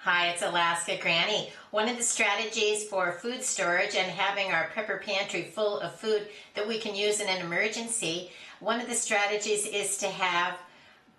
Hi, it's Alaska Granny. One of the strategies for food storage and having our prepper pantry full of food that we can use in an emergency, one of the strategies is to have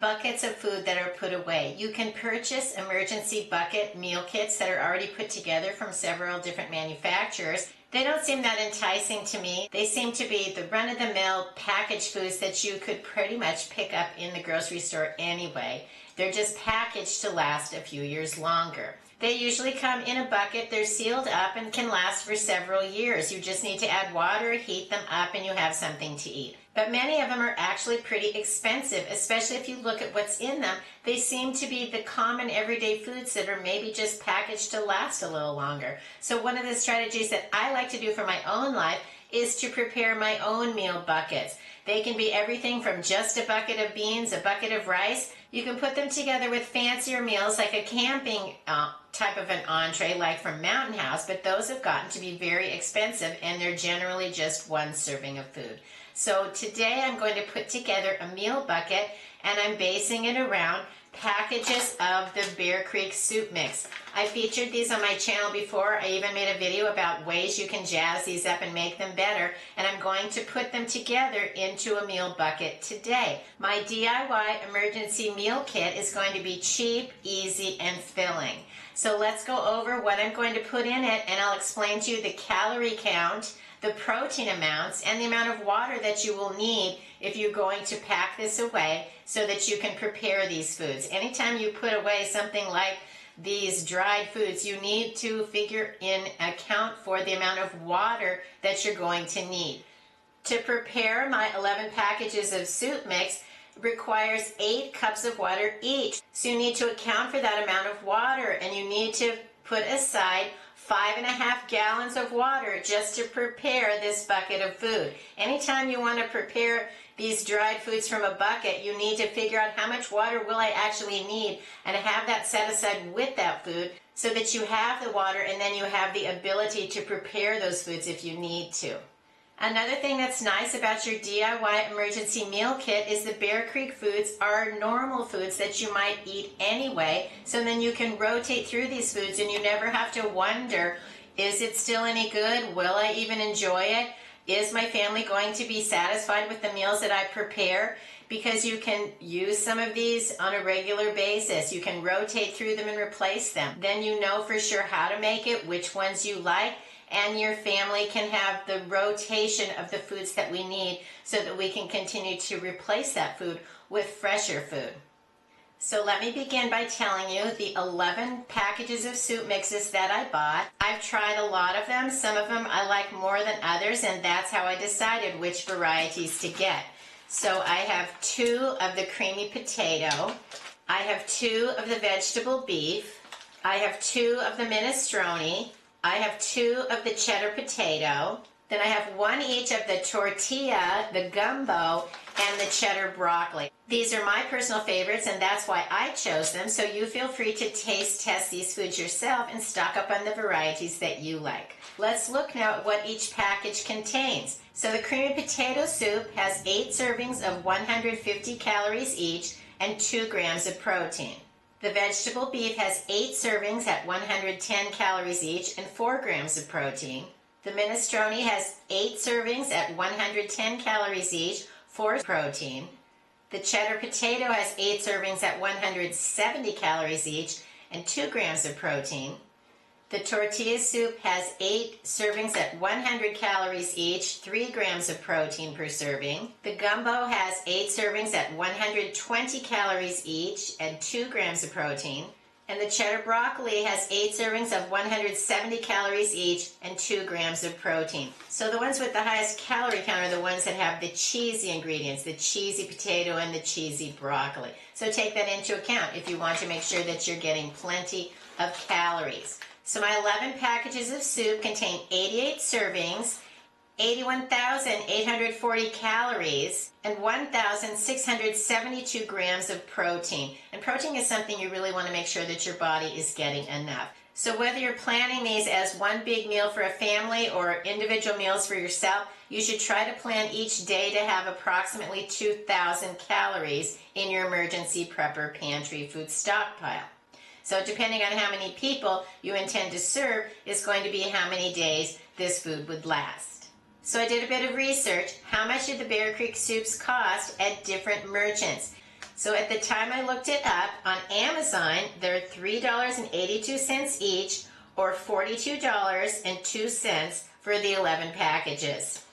buckets of food that are put away. You can purchase emergency bucket meal kits that are already put together from several different manufacturers. They don't seem that enticing to me. They seem to be the run-of-the-mill packaged foods that you could pretty much pick up in the grocery store anyway. They're just packaged to last a few years longer. They usually come in a bucket, they're sealed up and can last for several years. You just need to add water, heat them up, and you have something to eat. But many of them are actually pretty expensive, especially if you look at what's in them. They seem to be the common everyday foods that are maybe just packaged to last a little longer. So one of the strategies that I like to do for my own life is to prepare my own meal buckets. They can be everything from just a bucket of beans, a bucket of rice. You can put them together with fancier meals like a camping type of an entree like from Mountain House, but those have gotten to be very expensive and they're generally just one serving of food. So today I'm going to put together a meal bucket and I'm basing it around packages of the Bear Creek soup mix. I featured these on my channel before. I even made a video about ways you can jazz these up and make them better, and I'm going to put them together into a meal bucket today. My DIY emergency meal kit is going to be cheap, easy, and filling. So let's go over what I'm going to put in it, and I'll explain to you the calorie count, the protein amounts, and the amount of water that you will need if you're going to pack this away so that you can prepare these foods. Anytime you put away something like these dried foods, you need to figure in account for the amount of water that you're going to need. To prepare my 11 packages of soup mix requires 8 cups of water each. So you need to account for that amount of water, and you need to put aside 5.5 gallons of water just to prepare this bucket of food. Anytime you want to prepare these dried foods from a bucket, you need to figure out how much water will I actually need and have that set aside with that food so that you have the water and then you have the ability to prepare those foods if you need to. Another thing that's nice about your DIY emergency meal kit is the Bear Creek foods are normal foods that you might eat anyway, so then you can rotate through these foods and you never have to wonder, is it still any good? Will I even enjoy it? Is my family going to be satisfied with the meals that I prepare? Because you can use some of these on a regular basis. You can rotate through them and replace them. Then you know for sure how to make it, which ones you like, and your family can have the rotation of the foods that we need so that we can continue to replace that food with fresher food. So let me begin by telling you the 11 packages of soup mixes that I bought. I've tried a lot of them. Some of them I like more than others, and that's how I decided which varieties to get. So I have 2 of the creamy potato. I have 2 of the vegetable beef. I have 2 of the minestrone. I have 2 of the cheddar potato. Then I have 1 each of the tortilla, the gumbo, and the cheddar broccoli. These are my personal favorites, and that's why I chose them, so you feel free to taste test these foods yourself and stock up on the varieties that you like. Let's look now at what each package contains. So the creamy potato soup has 8 servings of 150 calories each and 2 grams of protein. The vegetable beef has 8 servings at 110 calories each and 4 grams of protein. The minestrone has 8 servings at 110 calories each, 4 protein. The cheddar potato has 8 servings at 170 calories each and 2 grams of protein. The tortilla soup has 8 servings at 100 calories each, 3 grams of protein per serving. The gumbo has 8 servings at 120 calories each and 2 grams of protein. And the cheddar broccoli has 8 servings of 170 calories each and 2 grams of protein. So the ones with the highest calorie count are the ones that have the cheesy ingredients, the cheesy potato and the cheesy broccoli. So take that into account if you want to make sure that you're getting plenty of calories. So my 11 packages of soup contain 88 servings, 81,840 calories, and 1,672 grams of protein. And protein is something you really want to make sure that your body is getting enough. So whether you're planning these as one big meal for a family or individual meals for yourself, you should try to plan each day to have approximately 2,000 calories in your emergency prepper pantry food stockpile. So depending on how many people you intend to serve is going to be how many days this food would last. So I did a bit of research. How much did the Bear Creek soups cost at different merchants? So at the time I looked it up, on Amazon, they're $3.82 each, or $42.02 for the 11 packages.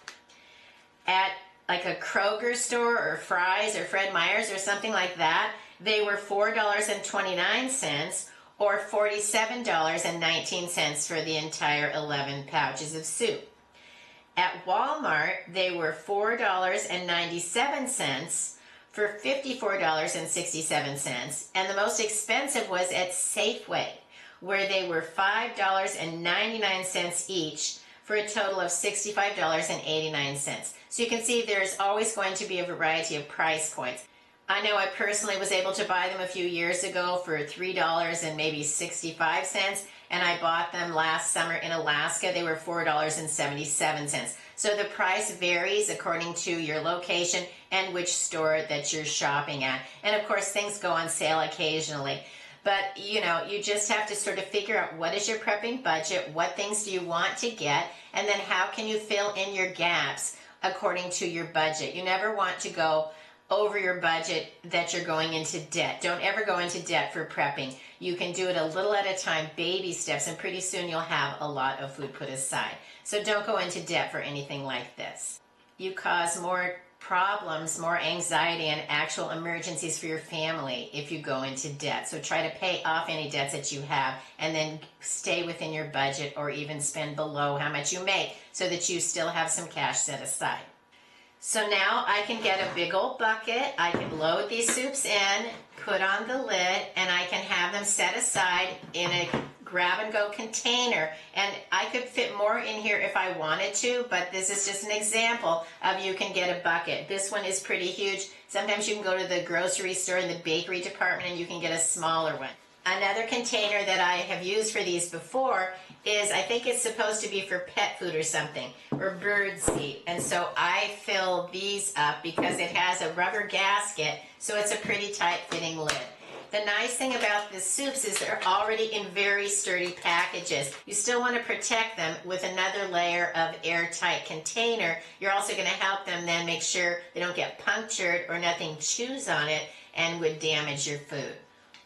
At like a Kroger store or Fry's or Fred Meyer's or something like that, they were $4.29 or $47.19 for the entire 11 pouches of soup. At Walmart, they were $4.97 for $54.67, and the most expensive was at Safeway, where they were $5.99 each for a total of $65.89. So you can see there's always going to be a variety of price points. I know I personally was able to buy them a few years ago for $3 and maybe 65 cents, and I bought them last summer in Alaska. They were $4.77. So the price varies according to your location and which store that you're shopping at. And of course, things go on sale occasionally. But, you know, you just have to sort of figure out what is your prepping budget, what things do you want to get, and then how can you fill in your gaps according to your budget. You never want to go over your budget that you're going into debt. Don't ever go into debt for prepping. You can do it a little at a time, baby steps, and pretty soon you'll have a lot of food put aside. So don't go into debt for anything like this. You cause more problems, more anxiety, and actual emergencies for your family if you go into debt. So try to pay off any debts that you have and then stay within your budget or even spend below how much you make so that you still have some cash set aside. So now I can get a big old bucket, I can load these soups in, put on the lid, and I can have them set aside in a grab-and-go container. And I could fit more in here if I wanted to, but this is just an example of you can get a bucket. This one is pretty huge. Sometimes you can go to the grocery store in the bakery department and you can get a smaller one. Another container that I have used for these before is, I think it's supposed to be for pet food or something, or bird seed. And so I fill these up because it has a rubber gasket, so it's a pretty tight fitting lid. The nice thing about the soups is they're already in very sturdy packages. You still want to protect them with another layer of airtight container. You're also going to help them then make sure they don't get punctured or nothing chews on it and would damage your food.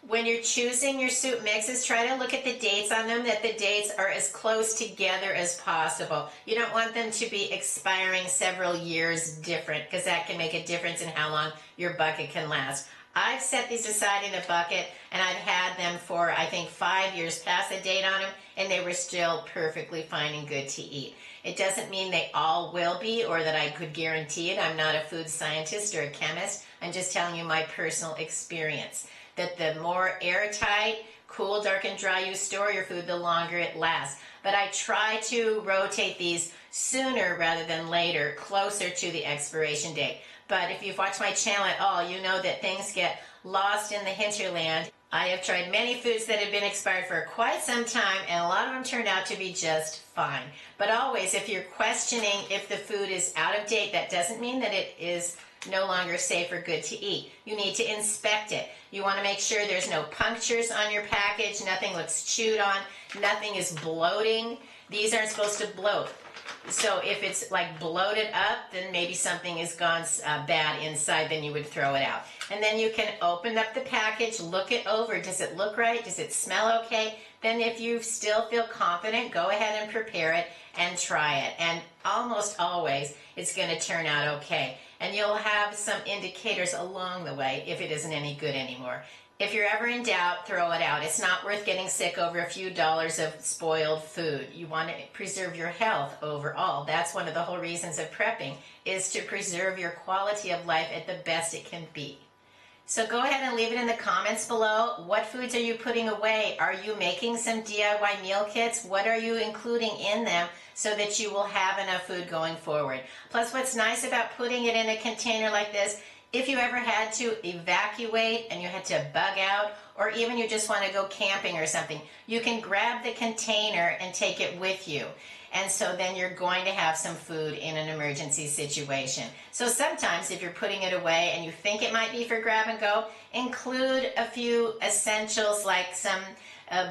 When you're choosing your soup mixes, try to look at the dates on them, that the dates are as close together as possible. You don't want them to be expiring several years different, because that can make a difference in how long your bucket can last. I've set these aside in a bucket, and I've had them for, I think, 5 years past the date on them, and they were still perfectly fine and good to eat. It doesn't mean they all will be, or that I could guarantee it. I'm not a food scientist or a chemist. I'm just telling you my personal experience, that the more airtight, cool, dark, and dry you store your food, the longer it lasts. But I try to rotate these sooner rather than later, closer to the expiration date. But if you've watched my channel at all, you know that things get lost in the hinterland. I have tried many foods that have been expired for quite some time, and a lot of them turned out to be just fine. But always, if you're questioning if the food is out of date, that doesn't mean that it is no longer safe or good to eat. You need to inspect it. You want to make sure there's no punctures on your package, nothing looks chewed on, nothing is bloating. These aren't supposed to bloat. So if it's like bloated up, then maybe something has gone bad inside, then you would throw it out. And then you can open up the package, look it over. Does it look right? Does it smell okay? Then if you still feel confident, go ahead and prepare it and try it. And almost always, it's going to turn out okay. And you'll have some indicators along the way if it isn't any good anymore. If you're ever in doubt, throw it out. It's not worth getting sick over a few dollars of spoiled food. You want to preserve your health overall. That's one of the whole reasons of prepping, is to preserve your quality of life at the best it can be. So go ahead and leave it in the comments below. What foods are you putting away? Are you making some DIY meal kits? What are you including in them so that you will have enough food going forward? Plus, what's nice about putting it in a container like this, if you ever had to evacuate and you had to bug out, or even you just want to go camping or something, you can grab the container and take it with you. and so then you're going to have some food in an emergency situation. So sometimes if you're putting it away and you think it might be for grab and go, include a few essentials like some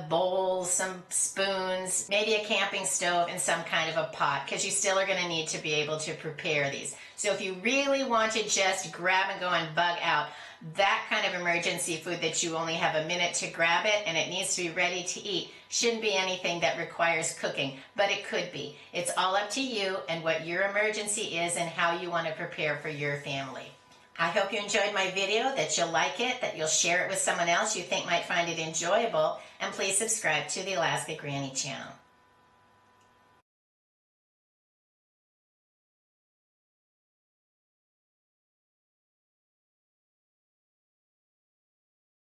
bowls, some spoons, maybe a camping stove, and some kind of a pot, because you still are going to need to be able to prepare these. So if you really want to just grab and go and bug out, that kind of emergency food that you only have a minute to grab it and it needs to be ready to eat shouldn't be anything that requires cooking, but it could be. It's all up to you and what your emergency is and how you want to prepare for your family. I hope you enjoyed my video, that you'll like it, that you'll share it with someone else you think might find it enjoyable, and please subscribe to the Alaska Granny channel.